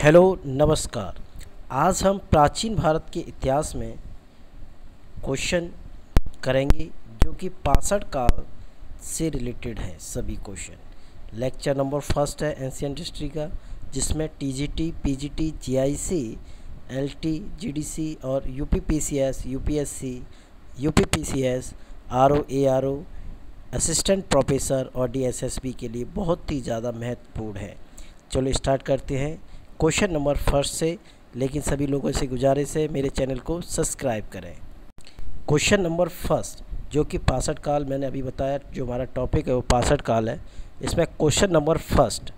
Hello नमस्कार। आज हम प्राचीन भारत के इतिहास में क्वेश्चन करेंगे जो कि 65 काल से रिलेटेड है। सभी क्वेश्चन लेक्चर नंबर फर्स्ट है एंशिएंट हिस्ट्री का, जिसमें TGT, PGT, GIC, LT, GDC और UPPCS, UPSC, UPPCS, RO, ARO, assistant professor और डीएसएसबी के लिए बहुत ही ज़्यादा महत्वपूर्ण है। चलो स्टार्ट करते हैं क्वेश्चन नंबर फर्स्ट से, लेकिन सभी लोगों से गुजारिश है मेरे चैनल को सब्सक्राइब करें। क्वेश्चन नंबर फर्स्ट जो कि 65 काल, मैंने अभी बताया जो हमारा टॉपिक है वो 65 काल है। इसमें क्वेश्चन नंबर फर्स्ट,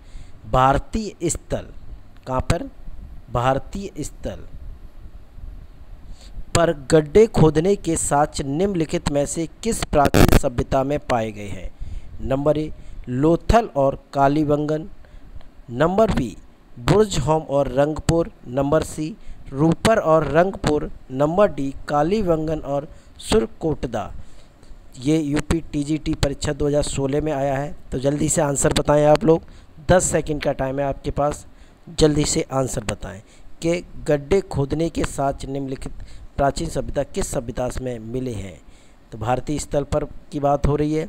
भारतीय स्थल कहाँ पर, भारतीय स्थल पर गड्ढे खोदने के साक्ष्य निम्नलिखित में से किस प्राचीन सभ्यता में पाए गए हैं? नंबर ए लोथल और कालीबंगन, नंबर बी बुर्जहोम और रंगपुर, नंबर सी रूपर और रंगपुर, नंबर डी कालीबंगन और सुरकोटदा। ये यूपी टीजीटी परीक्षा 2016 में आया है। तो जल्दी से आंसर बताएं आप लोग, 10 सेकंड का टाइम है आपके पास, जल्दी से आंसर बताएं कि गड्ढे खोदने के साक्ष्य निम्नलिखित प्राचीन सभ्यता किस सभ्यता में मिले हैं। तो भारतीय स्थल पर की बात हो रही है,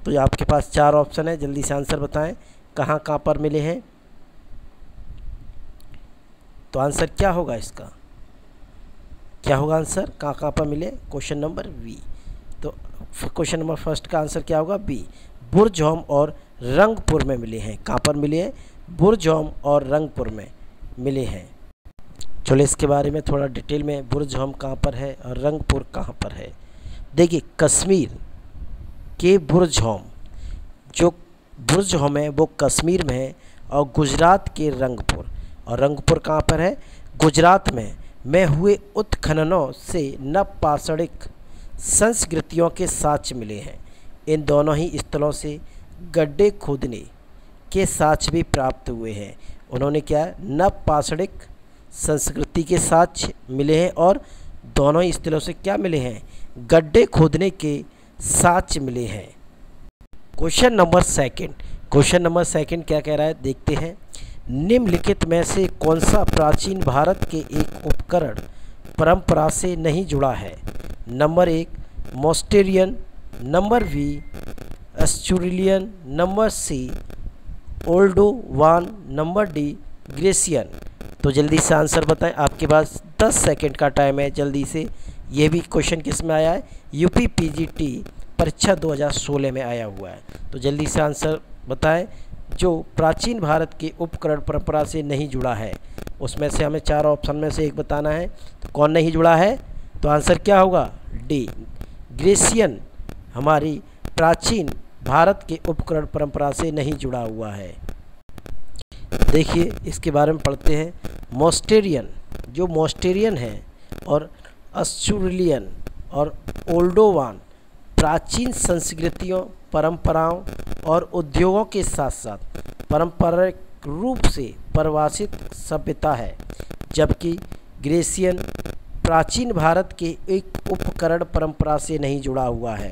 तो आपके पास 4 ऑप्शन है, जल्दी से आंसर बताएं कहाँ कहाँ पर मिले हैं। तो आंसर क्या होगा इसका, क्या होगा आंसर, कहाँ कहाँ पर मिले? Question number B. तो क्वेश्चन नंबर फर्स्ट का आंसर क्या होगा? बी, बुर्जहोम और रंगपुर में मिले हैं। कहाँ पर मिले हैं? बुर्जहोम और रंगपुर में मिले हैं। चलो इसके बारे में थोड़ा डिटेल में, बुर्जहोम कहाँ पर है और रंगपुर कहाँ पर है। देखिए कश्मीर के बुर्जहोम, जो बुर्जहोम है वो कश्मीर में है, और गुजरात के रंगपुर, और रंगपुर कहाँ पर है? गुजरात में हुए उत्खननों से नवपाषाणिक संस्कृतियों के साक्ष्य मिले हैं। इन दोनों ही स्थलों से गड्ढे खोदने के साक्ष्य भी प्राप्त हुए हैं। उन्होंने क्या, नवपाषाणिक संस्कृति के साक्ष्य मिले हैं, और दोनों ही स्थलों से क्या मिले हैं? गड्ढे खोदने के साक्ष्य मिले हैं। Question number second, question number second क्या कह रहा है देखते हैं। निम्नलिखित में से कौन सा प्राचीन भारत के एक उपकरण परंपरा से नहीं जुड़ा है? Number 1 Mousterian, number B Acheulian, number C Oldowan, number D Grecian. तो जल्दी से आंसर बताएं, आपके पास 10 सेकंड का टाइम है, जल्दी से। ये भी क्वेश्चन किस में आया है? यूपी पीजीटी परीक्षा 2016 में आया हुआ है। तो जल्दी से आंसर बताएं, जो प्राचीन भारत के उपकरण परंपरा से नहीं जुड़ा है, उसमें से हमें 4 ऑप्शन में से एक बताना है। तो कौन नहीं जुड़ा है? तो आंसर क्या होगा? डी ग्रेसियन हमारी प्राचीन भारत के उपकरण परंपरा से नहीं जुड़ा हुआ है। देखिए इसके बारे में पढ़ते हैं। मोस्टेरियन, जो मोस्टेरियन है, और एस्चुरिलियन और ओल्डोवान प्राचीन संस्कृतियों, परंपराओं और उद्योगों के साथ साथ पारंपरिक रूप से परिभाषित सभ्यता है, जबकि ग्रेसियन प्राचीन भारत के एक उपकरण परंपरा से नहीं जुड़ा हुआ है।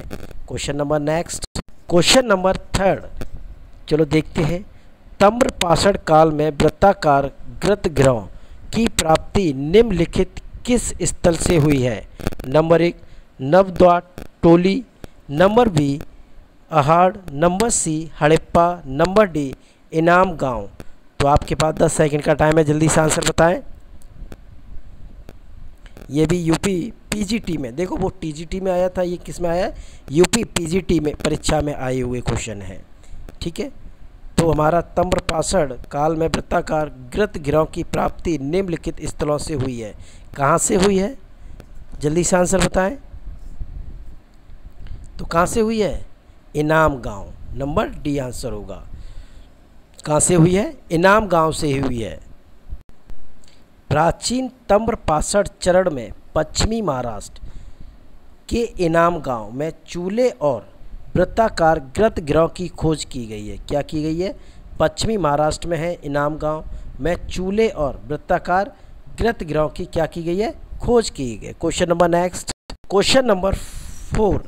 Question number next, question number third, चलो देखते हैं। ताम्रपाषाण काल में वृत्ताकार गृतगृहों की प्राप्ति निम्नलिखित किस स्थल से हुई है? Number 1 Navdatoli, number B Ahar, number C Harappa, number D Inamgaon. तो आपके पास 10 सेकंड का टाइम है, जल्दी से आंसर बताएं। ये भी यूपी पीजीटी में, देखो वो टीजीटी में आया था, ये किस में आया है? यूपी पीजीटी में परीक्षा में आए हुए क्वेश्चन है। ठीक है, तो हमारा ताम्रपाषाण काल में वृत्ताकार गृतगृहों की प्राप्ति निम्नलिखित स्थलों से हुई है। कहाँ से हुई है? जल्दी से आंसर बताएं। तो कहाँ से हुई है? इनाम गांव, नंबर डी आंसर होगा। कहाँ से हुई है? इनाम गांव से हुई है। प्राचीन ताम्रपाषाण चरण में पश्चिमी महाराष्ट्र के इनाम गांव में चूल्हे और वृत्ताकार गृतगृहों की खोज की गई है। क्या की गई है? पश्चिमी महाराष्ट्र में है इनाम गांव में चूल्हे और वृत्ताकार गृतगृहों की क्या की गई है? खोज की गई। Question number next, question number 4,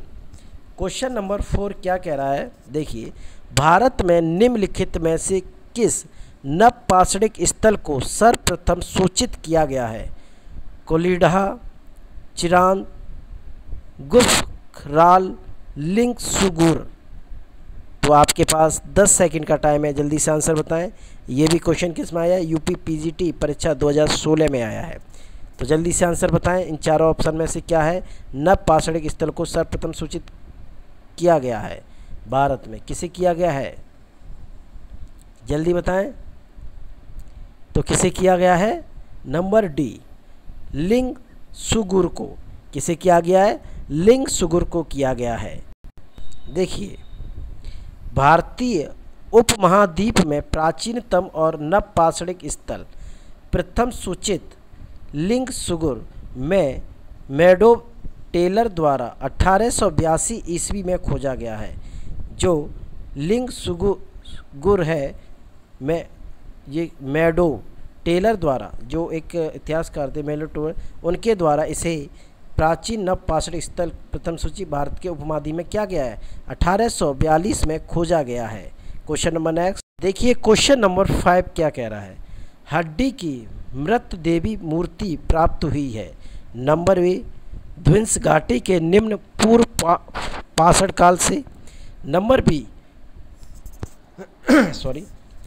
question number 4 क्या कह रहा है देखिए। भारत में निम्नलिखित में से किस नवपाषाणिक स्थल को सर्वप्रथम सूचित किया गया है? कोलिडा, चिरांद, गुफराल, लिंगसुगुर। तो आपके पास 10 सेकंड का टाइम है, जल्दी से आंसर बताएं। ये भी क्वेश्चन किस में आया है? यूपी पीजीटी परीक्षा 2016 में आया है। तो जल्दी से आंसर बताएं, इन चारों ऑप्शन में से क्या है? नवपाषाणिक स्थल को सर्वप्रथम सूचित किया गया है भारत में, किसे किया गया है? जल्दी बताएं। तो किसे किया गया है? नंबर डी, लिंगसुगुर को। किसे किया गया है? लिंगसुगुर को किया गया है। देखिए, भारतीय उपमहाद्वीप में प्राचीनतम और नवपाषाणिक स्थल प्रथम सूचित लिंगसुगुर में मेडो टेलर द्वारा 1882 ईस्वी में खोजा गया है। जो लिंगसुगुर है, मैं ये मेडो टेलर द्वारा, जो एक इतिहासकार थे मेडो टेलर, उनके द्वारा इसे प्राचीन नवपाषाणिक स्थल प्रथम सूची भारत के उपमहाद्वीप में क्या गया है? 1842 में खोजा गया है। क्वेश्चन नंबर नेक्स्ट देखिए, क्वेश्चन नंबर 5 क्या कह रहा है? हड्डी की मृत देवी मूर्ति प्राप्त हुई है। नंबर ए, ध्वंस घाटी के निम्न पूर्व पाषाण काल से। नंबर बी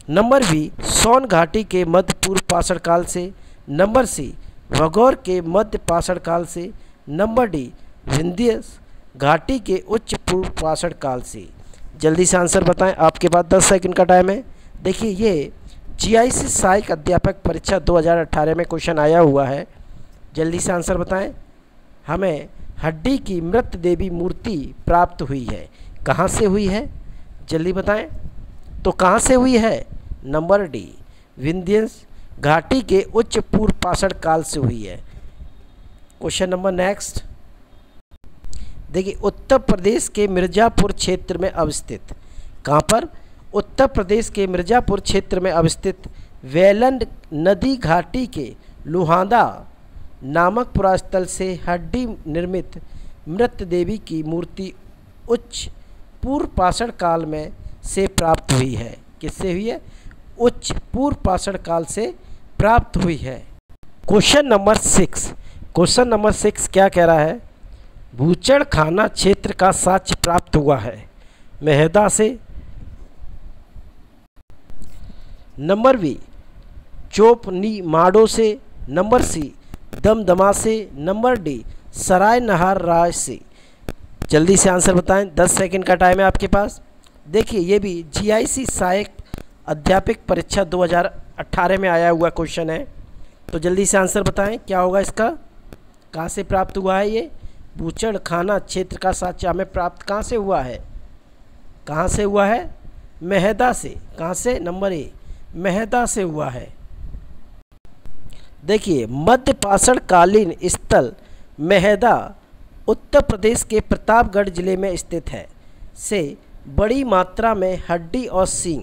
नंबर बी, सोन घाटी के मध्य पूर्व पाषाण काल से। नंबर सी, भगौर के मध्य पाषाण काल से। नंबर डी, विंध्य घाटी के उच्च पूर्व पाषाण काल से। जल्दी से आंसर बताएं, आपके पास 10 सेकंड का टाइम है। देखिए, ये जीआईसी सहायक अध्यापक परीक्षा 2018 में क्वेश्चन आया हुआ है। जल्दी से आंसर बताएं। हमें हड्डी की मृत देवी मूर्ति प्राप्त हुई है, कहाँ से हुई है? जल्दी बताएं। तो कहाँ से हुई है? नंबर डी, विंध्य घाटी के उच्च पूर्व पाषाण काल से हुई है। क्वेश्चन नंबर नेक्स्ट देखिए, उत्तर प्रदेश के मिर्ज़ापुर क्षेत्र में अवस्थित, कहाँ पर? उत्तर प्रदेश के मिर्ज़ापुर क्षेत्र में अवस्थित वेलन नदी घाटी के लुहांदा नामक पुरास्थल से हड्डी निर्मित मृत देवी की मूर्ति उच्च पूर्व पाषाण काल में से प्राप्त हुई है। किससे हुई है? उच्च पूर्व पाषाण काल से प्राप्त हुई है। क्वेश्चन नंबर 6 क्या कह रहा है? भूचड़ खाना क्षेत्र का साक्ष्य प्राप्त हुआ है। मेहदा से। नंबर बी, चोपनी माडो से। नंबर सी, दमदमा से। नंबर डी, सराय नहार राय से। जल्दी से आंसर बताएं, 10 सेकंड का टाइम है आपके पास। देखिए, ये भी जीआईसी सहायक अध्यापक परीक्षा 2018 में आया हुआ क्वेश्चन है। तो जल्दी से आंसर बताएं, क्या होगा इसका? कहाँ से प्राप्त हुआ है ये? भूचड़ खाना क्षेत्र का साक्ष्य हमें प्राप्त कहाँ से हुआ है? कहाँ से हुआ है? मेहदा से। कहाँ से? नंबर ए, मेहदा से हुआ है। देखिए, मध्य पाषाण कालीन स्थल मेहदा उत्तर प्रदेश के प्रतापगढ़ जिले में स्थित है। से बड़ी मात्रा में हड्डी और सींग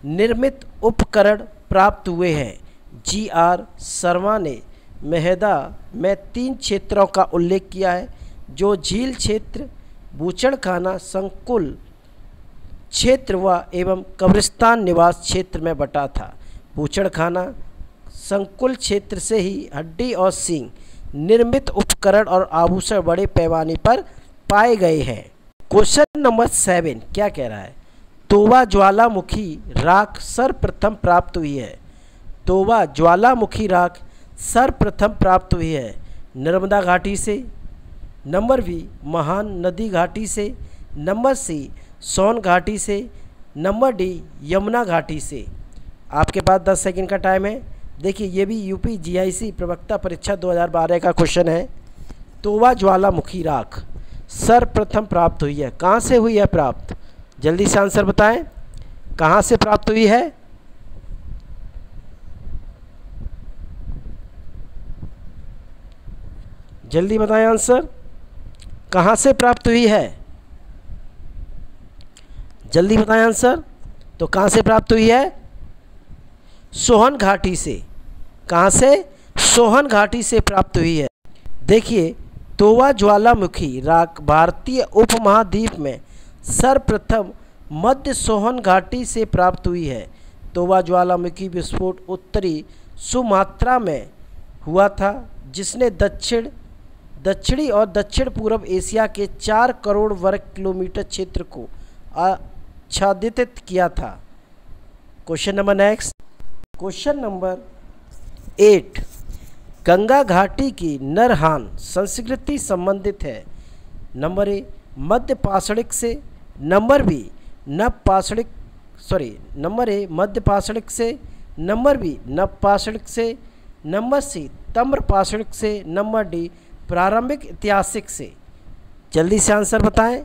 निर्मित उपकरण प्राप्त हुए हैं। जी.आर. शर्मा ने मेहदा में 3 क्षेत्रों का उल्लेख किया है, जो झील क्षेत्र, बूचड़खाना संकुल क्षेत्र व एवं कब्रिस्तान निवास क्षेत्र में बटा था। बूचड़खाना संकुल क्षेत्र से ही हड्डी और सींग निर्मित उपकरण और आभूषण बड़े पैमाने पर पाए गए हैं। क्वेश्चन नंबर 7 क्या कह रहा है? तोबा ज्वालामुखी राख सर्वप्रथम प्राप्त हुई है। तोबा ज्वालामुखी राख सर्वप्रथम प्राप्त हुई है नर्मदा घाटी से। नंबर बी, महान नदी घाटी से। नंबर सी, सोन घाटी से। नंबर डी, यमुना घाटी से। आपके पास 10 सेकंड का टाइम है। देखिए, ये भी यूपी जीआईसी प्रवक्ता परीक्षा 2012 का क्वेश्चन है। तोबा ज्वालामुखी राख सर्वप्रथम प्राप्त हुई है, कहाँ से हुई है प्राप्त? जल्दी से आंसर बताएं, कहाँ से प्राप्त हुई है? जल्दी बताएं आंसर, कहाँ से प्राप्त हुई है? जल्दी बताएं आंसर। तो कहाँ से प्राप्त हुई है? सोहन घाटी से। कहाँ से? सोहन घाटी से प्राप्त हुई है। देखिए, तोबा ज्वालामुखी राख भारतीय उपमहाद्वीप में सर्वप्रथम मध्य सोहन घाटी से प्राप्त हुई है, तोबा ज्वालामुखी विस्फोट उत्तरी सुमात्रा में हुआ था, जिसने दक्षिणी और दक्षिण पूर्व एशिया के 4 करोड़ वर्ग किलोमीटर क्षेत्र को आच्छादित किया था। Question number next, question number 8, Ganga घाटी की नरहान संस्कृति संबंधित है। नंबर ए मध्य पाषाणिक से, नंबर बी नंबर ए मध्य पाषाणिक से, नंबर बी नव पाषाणिक से, नंबर सी ताम्र पाषाणिक से, नंबर डी प्रारंभिक ऐतिहासिक से। जल्दी से आंसर बताएं।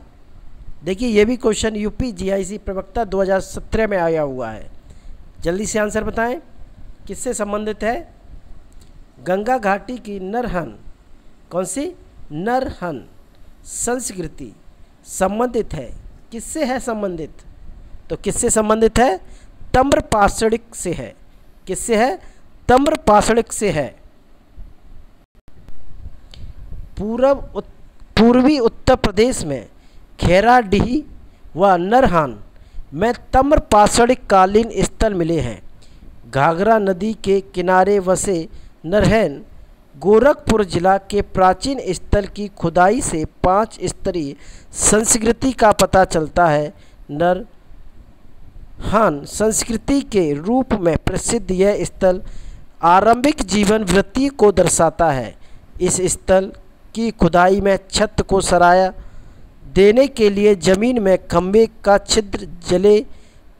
देखिए ये भी क्वेश्चन यूपी जीआईसी प्रवक्ता 2017 में आया हुआ है। जल्दी से आंसर बताएं, किससे संबंधित है? गंगा घाटी की नरहन, कौन सी? नरहन संस्कृति संबंधित है, किससे है संबंधित? तो किससे संबंधित है? ताम्र पाषाणिक से है। किससे है? ताम्र पाषाणिक से है। पूर्वी उत्तर प्रदेश में खेराडीह व नरहान में ताम्र पाषाणिक कालीन स्थल मिले हैं। घाघरा नदी के किनारे बसे नरहन गोरखपुर जिला के प्राचीन स्थल की खुदाई से 5 स्तरीय संस्कृति का पता चलता है। नरहन संस्कृति के रूप में प्रसिद्ध यह स्थल आरंभिक जीवन वृत्ति को दर्शाता है। इस स्थल की खुदाई में छत को सराया देने के लिए जमीन में खंभे का छिद्र, जले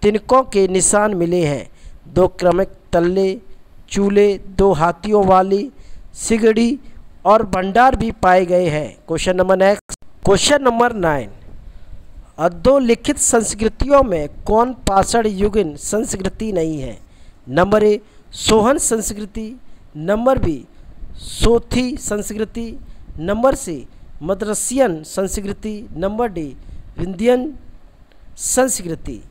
तिनकों के निशान मिले हैं। 2 क्रमिक तल्ले, चूल्हे, 2 हाथियों वाली सिगड़ी और भंडार भी पाए गए हैं। Question number next, question number 9, अधोलिखित संस्कृतियों में कौन पाषाण युगीन संस्कृति नहीं है? नंबर ए सोहन संस्कृति, नंबर बी सोथी संस्कृति, नंबर सी मद्रासियन संस्कृति, नंबर डी विंध्यन संस्कृति।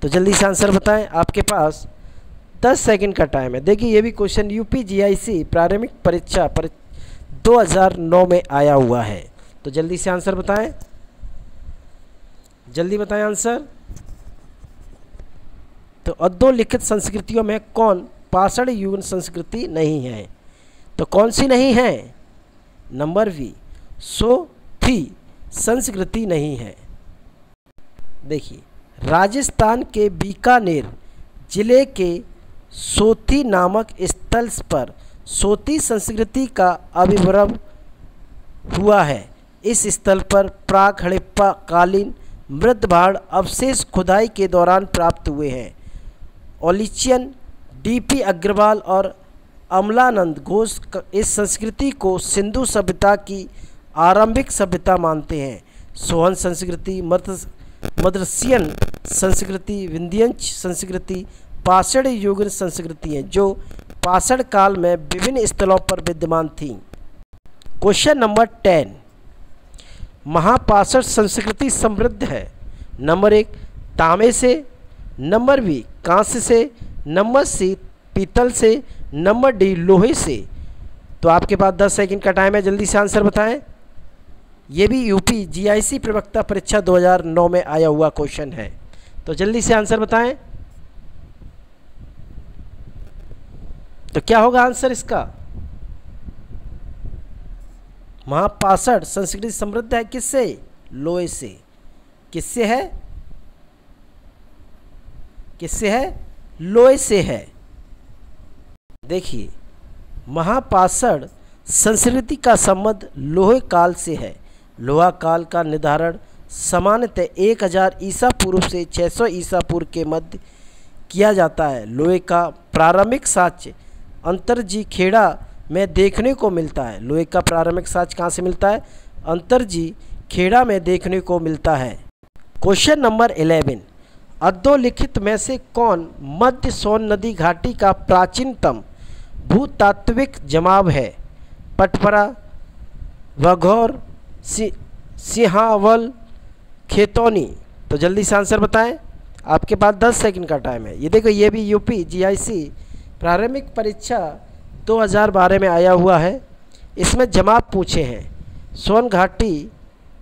तो जल्दी से आंसर बताएं, आपके पास 10 सेकंड का टाइम है। देखिए ये भी क्वेश्चन यूपी जीआईसी प्रारंभिक परीक्षा 2009 में आया हुआ है। तो जल्दी से आंसर बताएं, जल्दी बताएं आंसर। तो अधोलिखित संस्कृतियों में कौन पाषाण युगीन संस्कृति नहीं है? तो कौन सी नहीं है? नंबर बी सोथी संस्कृति नहीं है। देखिए राजस्थान के बीकानेर जिले के सोथी नामक स्थल पर सोथी संस्कृति का आविर्भाव हुआ है। इस स्थल पर प्राक हड़प्पा कालीन मृतभांड अवशेष खुदाई के दौरान प्राप्त हुए हैं। ओलिचियन, डीपी अग्रवाल और अमलानंद घोष इस संस्कृति को सिंधु सभ्यता की आरंभिक सभ्यता मानते हैं। सोहन संस्कृति, मद्रासियन संस्कृति, विंध्यन संस्कृति पाषाण युगीन संस्कृति हैं जो पाषाण काल में विभिन्न स्थलों पर विद्यमान थीं। क्वेश्चन नंबर 10, महापाषाण संस्कृति समृद्ध है। नंबर 1 तांबे से, नंबर बी कांस्य से, नंबर सी पीतल से, नंबर डी लोहे से। तो आपके पास 10 सेकंड का टाइम है, जल्दी से आंसर बताएं। ये भी यूपी जीआईसी प्रवक्ता परीक्षा 2009 में आया हुआ क्वेश्चन है। तो जल्दी से आंसर बताएं। तो क्या होगा आंसर इसका? महापाषाण संस्कृति समृद्ध है किससे? लोहे से। किससे है? किससे है? लोहे से है। देखिए महापाषाण संस्कृति का संबंध लोहे काल से है। लोहा काल का निर्धारण सामान्यतः 1000 ईसा पूर्व से 600 ईसा पूर्व के मध्य किया जाता है। लोहे का प्रारंभिक साक्ष्य अंतरजी खेड़ा में देखने को मिलता है। लोहे का प्रारंभिक साक्ष्य कहाँ से मिलता है? अंतरजी खेड़ा में देखने को मिलता है। क्वेश्चन नंबर 11, अधोलिखित में से कौन मध्य सोन नदी घाटी का प्राचीनतम भूतात्विक जमाव है? पटपरा, वाघौर, सिंहावल, खेतौनी। तो जल्दी से आंसर बताएं, आपके पास 10 सेकंड का टाइम है। ये देखो ये भी यूपी जीआईसी प्रारंभिक परीक्षा 2012 में आया हुआ है। इसमें जमाव पूछे हैं।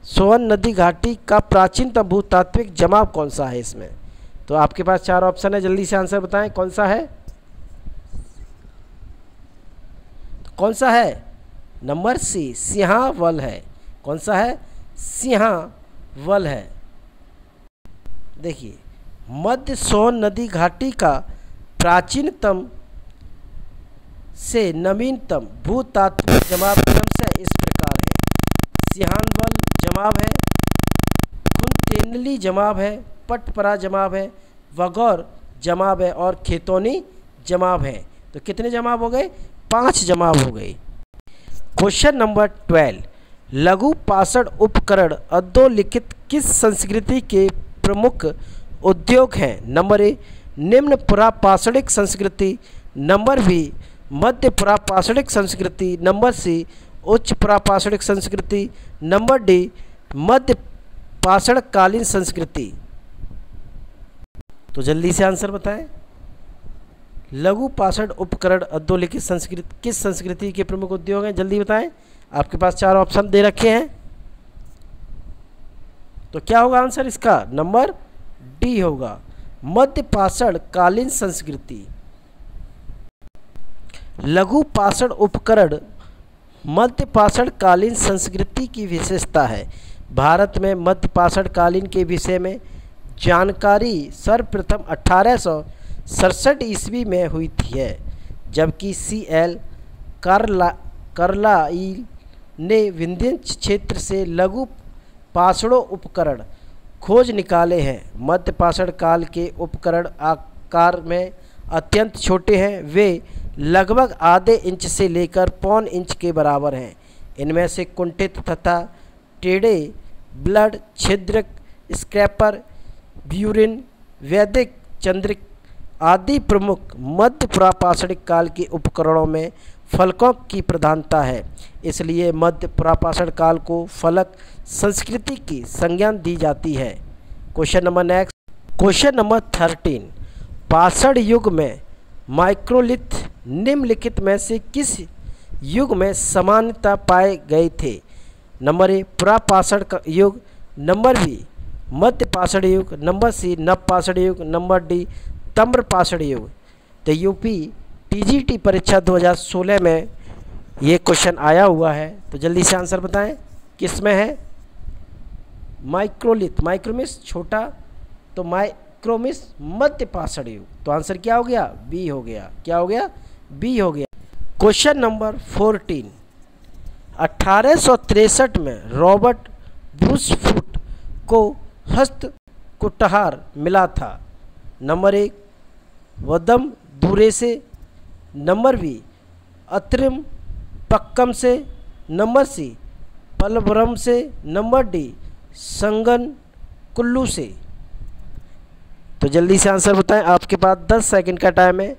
सोन नदी घाटी का प्राचीनतम भूतात्विक जमाव कौन सा है इसमें? तो आपके पास 4 ऑप्शन है, जल्दी से आंसर बताएं कौन सा है, कौन सा है? नंबर सी, सिंहावल है। कौन सा है? सिंहावल है। देखिए, मध्य सोन नदी घाटी का प्राचीनतम से नवीनतम भूतात्विक जमाव क्रमशः इस प्रकार है। सिंहावल जमाव है, कुंतेनली जमाव है, पटपरा जमाव है, वगौर जमाव है और खेतोनी जमाव है। तो कितने जमाव हो गए? 5 जमाव हो गए। क्वेश्चन नंबर 12, लघु पाषाण उपकरण अधोलिखित किस संस्कृति के प्रमुख उद्योग हैं? नंबर ए, निम्न पुरापाषाणिक संस्कृति, नंबर बी, मध्य पुरापाषाणिक संस्कृति, नंबर सी, उच्च पुरापाषाणिक संस्कृति, नंबर डी, मध्य पाषाणकालीन संस्कृति। तो जल्दी से आंसर बताएं। लघु पाषाण उपकरण अधोलिखित संस्कृति किस संस्कृति के प्रमुख उद्योग हैं? जल्दी बताएं। आपके पास 4 ऑप्शन दे रखे हैं, तो क्या होगा आंसर इसका? नंबर डी होगा, मध्य पाषाण कालीन संस्कृति। लघु पाषाण उपकरण मध्य पाषाण कालीन संस्कृति की विशेषता है। भारत में मध्य पाषाण कालीन के विषय में जानकारी सर्वप्रथम 1867 ईस्वी में हुई थी है, जबकि CL कार्लाइल ने विंध्य क्षेत्र से लघु पाषाणों उपकरण खोज निकाले हैं। मध्य पाषाण काल के उपकरण आकार में अत्यंत छोटे हैं, वे लगभग आधे इंच से लेकर पौन इंच के बराबर हैं। इनमें से कुंठित तथा टेढ़े ब्लड छिद्रक, स्क्रैपर, ब्यूरिन, वैदिक चंद्रिक आदि प्रमुख मध्य पुरापाषाणिक काल के उपकरणों में फलकों की प्रधानता है। इसलिए मध्य पुरापाषाण काल को फलक संस्कृति की संज्ञा दी जाती है। Question number next, question number 13, पाषाण युग में माइक्रोलिथ निम्नलिखित में से किस युग में समानता पाए गए थे? नंबर ए, पुरापाषाण युग, नंबर बी, मध्य पाषाण युग, नंबर सी, नवपाषाण युग, नंबर डी, ताम्रपाषाण युग। तो यूपी TGT परीक्षा 2016 में ये क्वेश्चन आया हुआ है, तो जल्दी से आंसर बताएं किस में है? माइक्रोलिथ, माइक्रोमिस छोटा, तो माइक्रोमिस मध्य पाषाण युग। तो आंसर क्या हो गया? बी हो गया। क्या हो गया? बी हो गया। क्वेश्चन नंबर 14, 1863 में रॉबर्ट ब्रूसफुट को हस्त कुटहार मिला था। नंबर 1, वदम दूरे से, नंबर बी, अत्रिम पक्कम से, नंबर सी, पलवरम से, नंबर डी, संगन कुल्लू से। तो जल्दी से आंसर बताएं, आपके पास 10 सेकंड का टाइम है।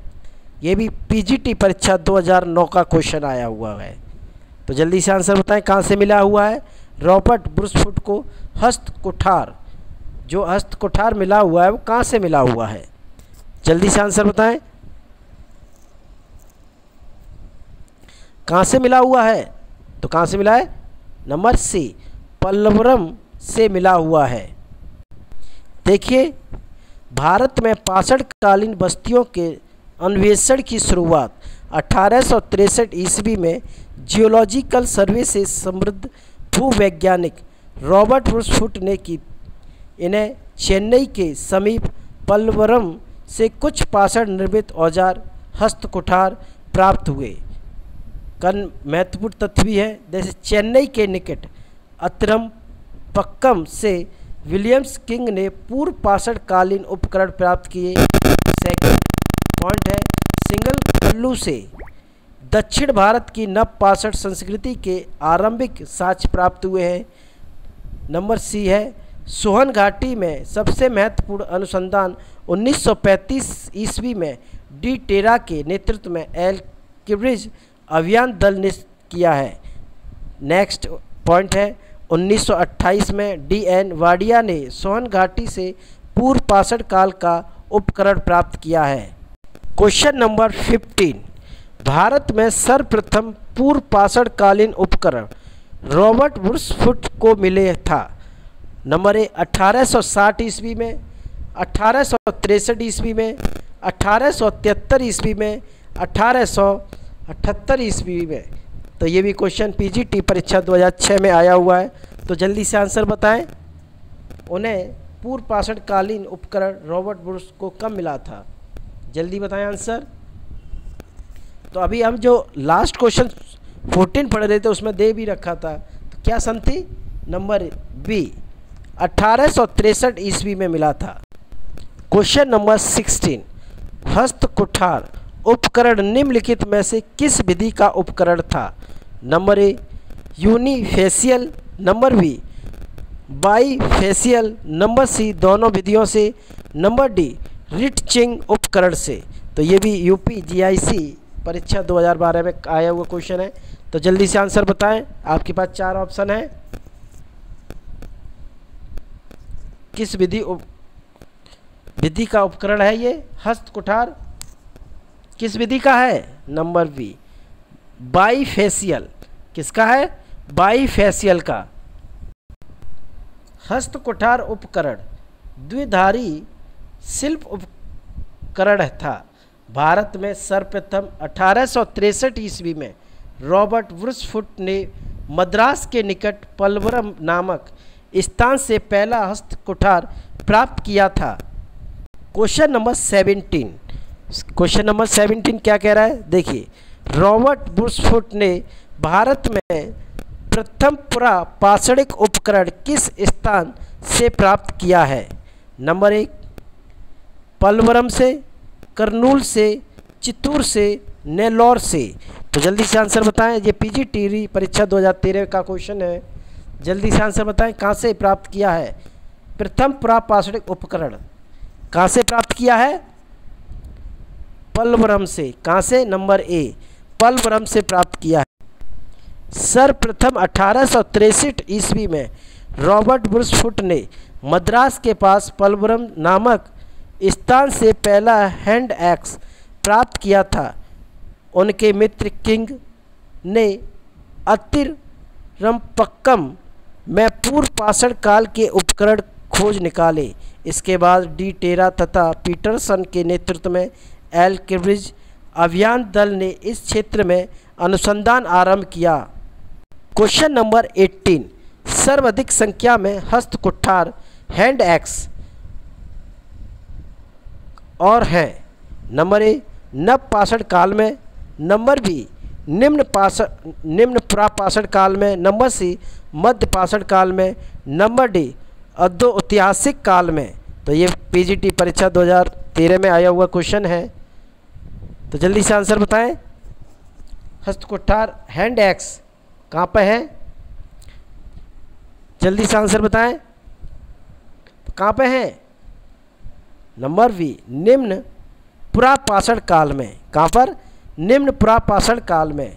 ये भी PGT परीक्षा 2009 का क्वेश्चन आया हुआ है, तो जल्दी से आंसर बताएं कहाँ से मिला हुआ है? रॉबर्ट ब्रूसफुट को हस्त कुठार, जो हस्त कुठार मिला हुआ है वो कहाँ से मिला हुआ है? जल्दी से आंसर बताएं, कहाँ से मिला हुआ है? तो कहाँ से मिला है? नंबर सी, पल्लवरम से मिला हुआ है। देखिए, भारत में पाषाणकालीन बस्तियों के अन्वेषण की शुरुआत 1863 ईस्वी में जियोलॉजिकल सर्वे से समृद्ध भूवैज्ञानिक रॉबर्ट ब्रूसफुट ने की। इन्हें चेन्नई के समीप पल्लवरम से कुछ पाषाण निर्मित औजार हस्त कुठार प्राप्त हुए। कन महत्वपूर्ण तथ्य भी है, जैसे चेन्नई के निकट अत्रम पक्कम से विलियम्स किंग ने पूर्व पाषाण कालीन उपकरण प्राप्त किए। सेकंड पॉइंट है, सिंगल कल्लू से दक्षिण भारत की नव पाषाण संस्कृति के आरंभिक साक्ष्य प्राप्त हुए हैं। नंबर सी है, सोहन घाटी में सबसे महत्वपूर्ण अनुसंधान 1935 ईस्वी में डी टेरा के नेतृत्व में एल किब्रिज अभियान दल ने किया है। नेक्स्ट पॉइंट है, 1928 में DN वाडिया ने सोहन घाटी से पूर्व पाषाण काल का उपकरण प्राप्त किया है। क्वेश्चन नंबर 15, भारत में सर्वप्रथम पूर्व पाषाण कालीन उपकरण रॉबर्ट ब्रूसफुट को मिले था। नंबर ए, 1860 ईस्वी में, 1863 ईस्वी में, 1873 ईस्वी में, 1878 ईस्वी में। तो ये भी क्वेश्चन पीजीटी परीक्षा 2006 में आया हुआ है। तो जल्दी से आंसर बताएं। उन्हें पूर्व पाषाणकालीन उपकरण रॉबर्ट ब्रुस को कब मिला था? जल्दी बताएं आंसर। तो अभी हम जो लास्ट क्वेश्चन 14 पढ़ रहे थे उसमें दे भी रखा था, तो क्या सन थी? नंबर बी, 1863 ईस्वी में मिला था। क्वेश्चन नंबर 16, हस्त कुठार उपकरण निम्नलिखित में से किस विधि का उपकरण था? Number A, unifacial, number B, bifacial, number C, दोनों विधियों से, नंबर डी, रिटचिंग उपकरण से। तो ये भी यूपी जीआईसी परीक्षा 2012 में आया हुआ क्वेश्चन है। तो जल्दी से आंसर बताएं। आपके पास 4 ऑप्शन है। किस विधि का उपकरण है ये हस्त कुठार? किस विधि का है? Number B, bifacial. किसका है? बाईफेशियल का। हस्त कुठार उपकरण द्विधारी शिल्प उपकरण था। भारत में सर्वप्रथम 1863 ईस्वी में रॉबर्ट वुड्सफुट ने मद्रास के निकट पलवरम नामक स्थान से पहला हस्त कुठार प्राप्त किया था। क्वेश्चन नंबर 17, क्वेश्चन नंबर 17 क्या कह रहा है? देखिए, रॉबर्ट वुड्सफुट ने भारत में प्रथम पुरा पाषाणिक उपकरण किस स्थान से प्राप्त किया है? नंबर 1, पलवरम से, करनूल से, चित्तूर से, नेल्लौर से। तो जल्दी से आंसर बताएं। ये पीजीटी परीक्षा 2013 का क्वेश्चन है। जल्दी से आंसर बताएं। कहाँ से प्राप्त किया है प्रथम पुरा पाषाणिक उपकरण? कहाँ से प्राप्त किया है? पलवरम से। कहाँ से? नंबर ए, पलवरम से प्राप्त किया है। सर्वप्रथम 1863 ईस्वी में रॉबर्ट वुड्सफुट ने मद्रास के पास पलवरम नामक स्थान से पहला हैंड एक्स प्राप्त किया था। उनके मित्र किंग ने अतिरंपक्कम में पूर्व पाषाण काल के उपकरण खोज निकाले। इसके बाद डी टेरा तथा पीटरसन के नेतृत्व में एल केम्ब्रिज अभियान दल ने इस क्षेत्र में अनुसंधान आरंभ किया। क्वेश्चन नंबर 18, सर्वाधिक संख्या में हस्त कुठार हैंड एक्स और हैं। नंबर ए, नव पाषाण काल में, नंबर बी, निम्न प्रापाषाण काल में, नंबर सी, मध्य पाषाण काल में, नंबर डी, अद्योतिहासिक काल में। तो ये पीजीटी परीक्षा 2013 में आया हुआ क्वेश्चन है। तो जल्दी से आंसर बताएं। हस्त कुठार हैंड एक्स कहाँ पे है? जल्दी से आंसर बताएं। कहाँ पे है? नंबर बी, निम्न पुरापाषाण काल में। कहाँ पर? निम्न पुरापाषाण काल में।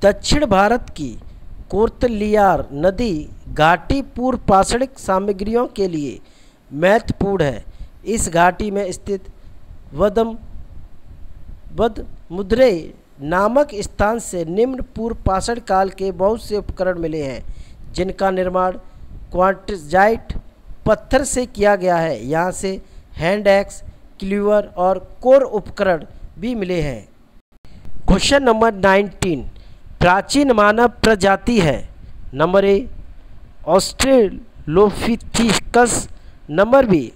दक्षिण भारत की कोर्तलियार नदी घाटी पूर्व पाषाणिक सामग्रियों के लिए महत्वपूर्ण है। इस घाटी में स्थित वदमुद्रे नामक स्थान से निम्न पूर्व पाषाण काल के बहुत से उपकरण मिले हैं, जिनका निर्माण क्वार्टजाइट पत्थर से किया गया है। यहाँ से हैंड एक्स, क्लीवर और कोर उपकरण भी मिले हैं। क्वेश्चन नंबर 19, प्राचीन मानव प्रजाति है। Number A, Australopithecus, number B,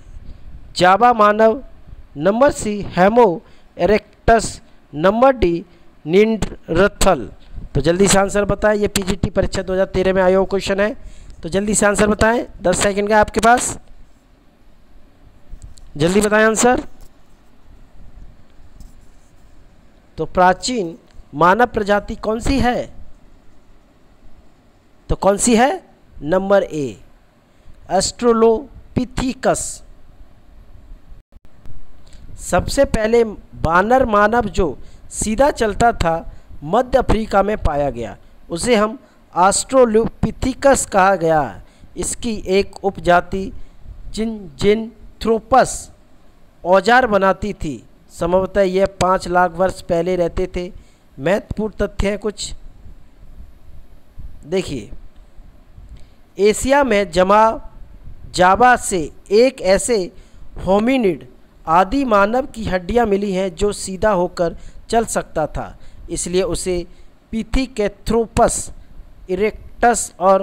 Java मानव, number C, Homo erectus, number D, Neanderthal. तो जल्दी से आंसर बताएं। ये पीजीटी परीक्षा 2013 में आया हुआ क्वेश्चन है। तो जल्दी से आंसर बताएं। 10 सेकंड का आपके पास, जल्दी बताएं आंसर। तो प्राचीन मानव प्रजाति कौन सी है? तो कौन सी है? Number A, Australopithecus. सबसे पहले बानर मानव जो सीधा चलता था मध्य अफ्रीका में पाया गया, उसे हम ऑस्ट्रेलोपिथेकस कहा गया। इसकी एक उपजाति जिनथ्रोपस औजार बनाती थी। संभवतः यह 5 लाख वर्ष पहले रहते थे। महत्वपूर्ण तथ्य हैं कुछ, देखिए। एशिया में जावा से एक ऐसे होमिनिड आदि मानव की हड्डियां मिली हैं जो सीधा होकर चल सकता था, इसलिए उसे पिथिकेंथ्रोपस इरेक्टस और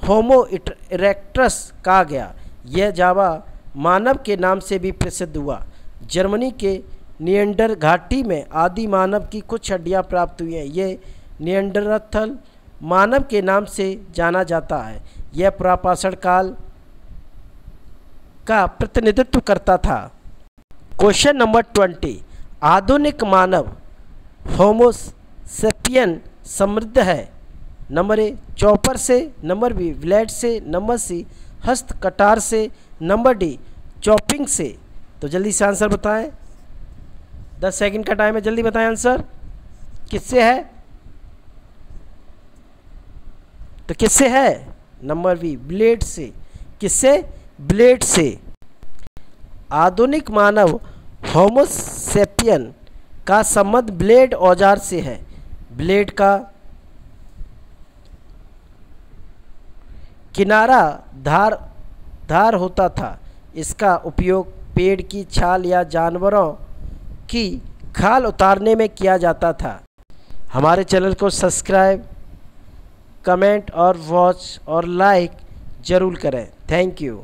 होमो इरेक्टस कहा गया। यह जावा मानव के नाम से भी प्रसिद्ध हुआ। जर्मनी के निएंडर घाटी में आदि मानव की कुछ हड्डियां प्राप्त हुई हैं। ये निएंडरथल मानव के नाम से जाना जाता है। यह प्रापाषाण काल का प्रतिनिधित्व करता था। क्वेश्चन नंबर 20, आधुनिक मानव होमोसेपियन समृद्ध है। नंबर ए चॉपर से, नंबर बी ब्लेड से, नंबर सी हस्त कटार से, नंबर डी चॉपिंग से। तो जल्दी से आंसर बताएं, 10 सेकंड का टाइम है, जल्दी बताएं आंसर किससे है। तो किससे है? नंबर बी ब्लेड से। किससे? ब्लेड से। आधुनिक मानव होमोसेपियन का संबंध ब्लेड औजार से है। ब्लेड का किनारा धार होता था। इसका उपयोग पेड़ की छाल या जानवरों की खाल उतारने में किया जाता था। हमारे चैनल को सब्सक्राइब, कमेंट और वॉच और लाइक ज़रूर करें। Thank you.